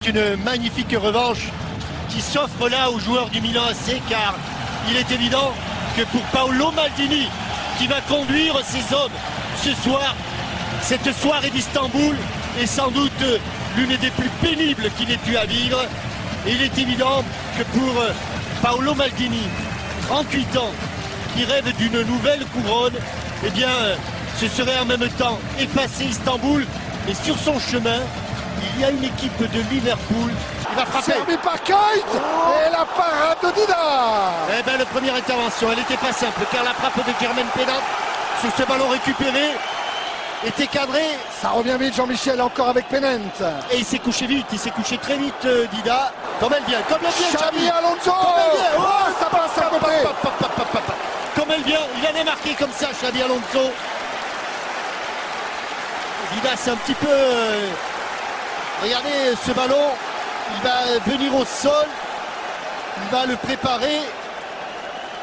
Une magnifique revanche qui s'offre là aux joueurs du Milan AC, car il est évident que pour Paolo Maldini, qui va conduire ses hommes ce soir, cette soirée d'Istanbul est sans doute l'une des plus pénibles qu'il ait pu à vivre. Et il est évident que pour Paolo Maldini, 38 ans, qui rêve d'une nouvelle couronne, eh bien, ce serait en même temps effacer Istanbul. Et sur son chemin, il y a une équipe de Liverpool. Il va frapper. Servi par Kuyt. Et la parade de Dida. Eh bien, la première intervention, elle n'était pas simple, car la frappe de Jermaine Pennant sur ce ballon récupéré était cadré. Ça revient vite, Jean-Michel, encore avec Pennant. Et il s'est couché vite, il s'est couché très vite, Dida. Comme elle vient, Xabi Alonso. Oh, ça passe à côté. Comme elle vient, il allait marquer comme ça, Xabi Alonso. Dida, c'est un petit peu... regardez ce ballon, il va venir au sol, il va le préparer.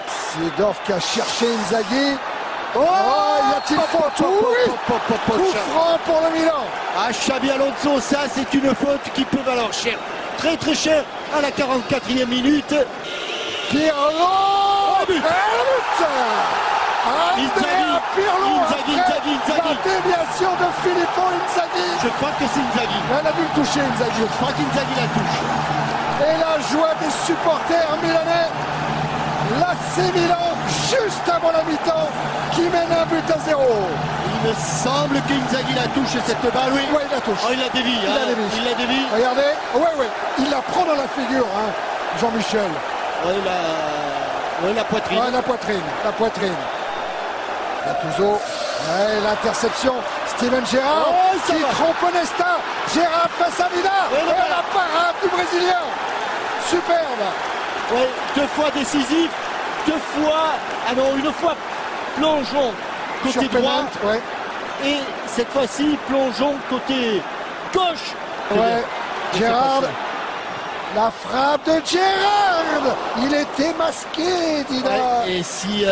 Seedorf qui a cherché Inzaghi. Oh, y a-t-il faute? Oui. Coup franc pour le Milan. Ah, Xabi Alonso, ça c'est une faute qui peut valoir cher. Très très cher à la 44e minute. Pirlo. Oh, but. Inzaghi. La déviation de Filippo Inzaghi. Je crois que c'est Inzaghi. Elle a dû le toucher, Inzaghi. Je crois qu'Inzaghi la touche. Et la joie des supporters milanais. L'AC Milan, juste avant la mi-temps, qui mène 1-0. Il me semble qu'Inzaghi la touche cette balle. Oui, ouais, il la touche. Oh, il la dévie. Il la dévie. Regardez. Ouais. Il la prend dans la figure, hein, Jean-Michel. Oui, la poitrine. Ouais, la poitrine. Gattuso. Ouais, l'interception. Steven Gerrard qui trompe Nesta. Gerrard face à Vida. Et la parade du Brésilien. Superbe. Oui, 2 fois décisif. 2 fois. Ah non, une fois plongeon côté droit. Ouais. Et cette fois-ci, plongeon côté gauche. Ouais. Gerrard. La frappe de Gerrard. Il était masqué, Dida. Ouais, et si...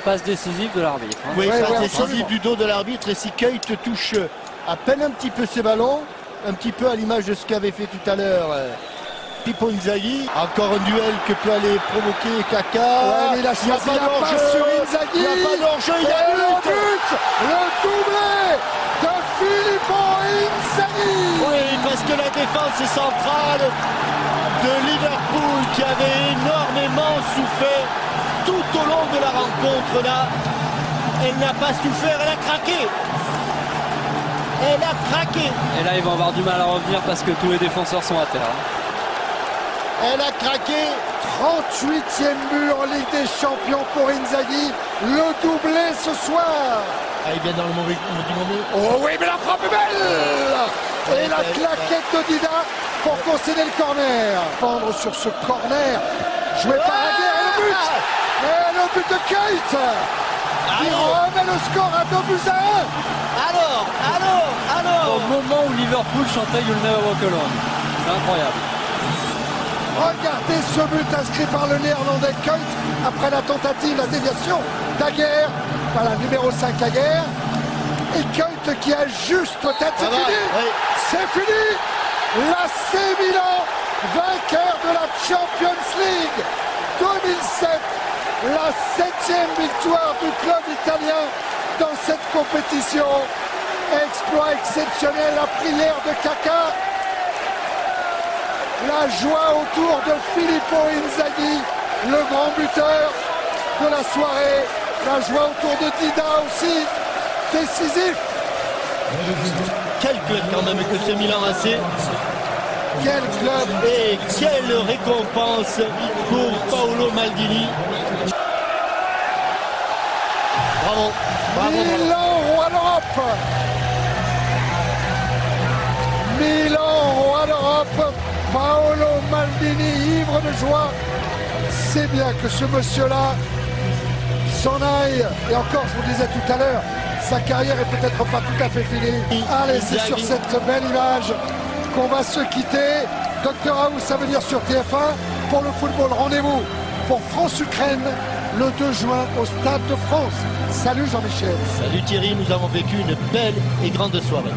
passe décisive de l'arbitre. Hein. Oui, passe décisive du dos de l'arbitre. Et si Kuyt touche à peine un petit peu ses ballons, un petit peu à l'image de ce qu'avait fait tout à l'heure Pippo Inzaghi. Encore un duel que peut aller provoquer Kaka. Ouais, mais il a choisi la passe sur Inzaghi. Il n'y a pas d'enjeu, il y a le but. Le doublé de Filippo Inzaghi. Oui, parce que la défense centrale de Liverpool, qui avait énormément souffert tout au long de la rencontre là, elle n'a pas souffert, elle a craqué. Elle a craqué. Et là, ils vont avoir du mal à revenir parce que tous les défenseurs sont à terre. Elle a craqué. 38e but en Ligue des Champions pour Inzaghi. Le doublé ce soir. Ah, il vient dans le mauvais moment. Oh oui, mais la frappe est belle. Et la claquette de Dida pour concéder le corner. Prendre sur ce corner. Joué par Aguerre et le but. Et le but de Kuyt. Il remet le score à 2-1. Au moment où Liverpool chantait You'll Never Walk Alone. C'est incroyable. Regardez ce but inscrit par le néerlandais Kuyt après la tentative, la déviation d'Aguerre. Voilà, numéro 5 Aguerre. Et Kuyt qui ajuste peut-être. C'est fini. Oui. C'est fini. L'AC Milan, vainqueur de la Champions League 2007. La 7e victoire du club italien dans cette compétition. Exploit exceptionnel, la prière de Kaka. La joie autour de Filippo Inzaghi, le grand buteur de la soirée. La joie autour de Dida aussi, décisif. Quel club quand même que ce Milan AC. Quel club. Et quelle récompense pour Paolo Maldini. Bravo. Milan, roi d'Europe. Milan, roi d'Europe. Paolo Maldini, ivre de joie. C'est bien que ce monsieur-là s'en aille. Et encore, je vous disais tout à l'heure, sa carrière est peut-être pas tout à fait finie. Allez, c'est sur cette belle image qu'on va se quitter. Docteur House, ça veut dire sur TF1 pour le football. Rendez-vous pour France-Ukraine le 2 juin au Stade de France. Salut Jean-Michel. Salut Thierry, nous avons vécu une belle et grande soirée.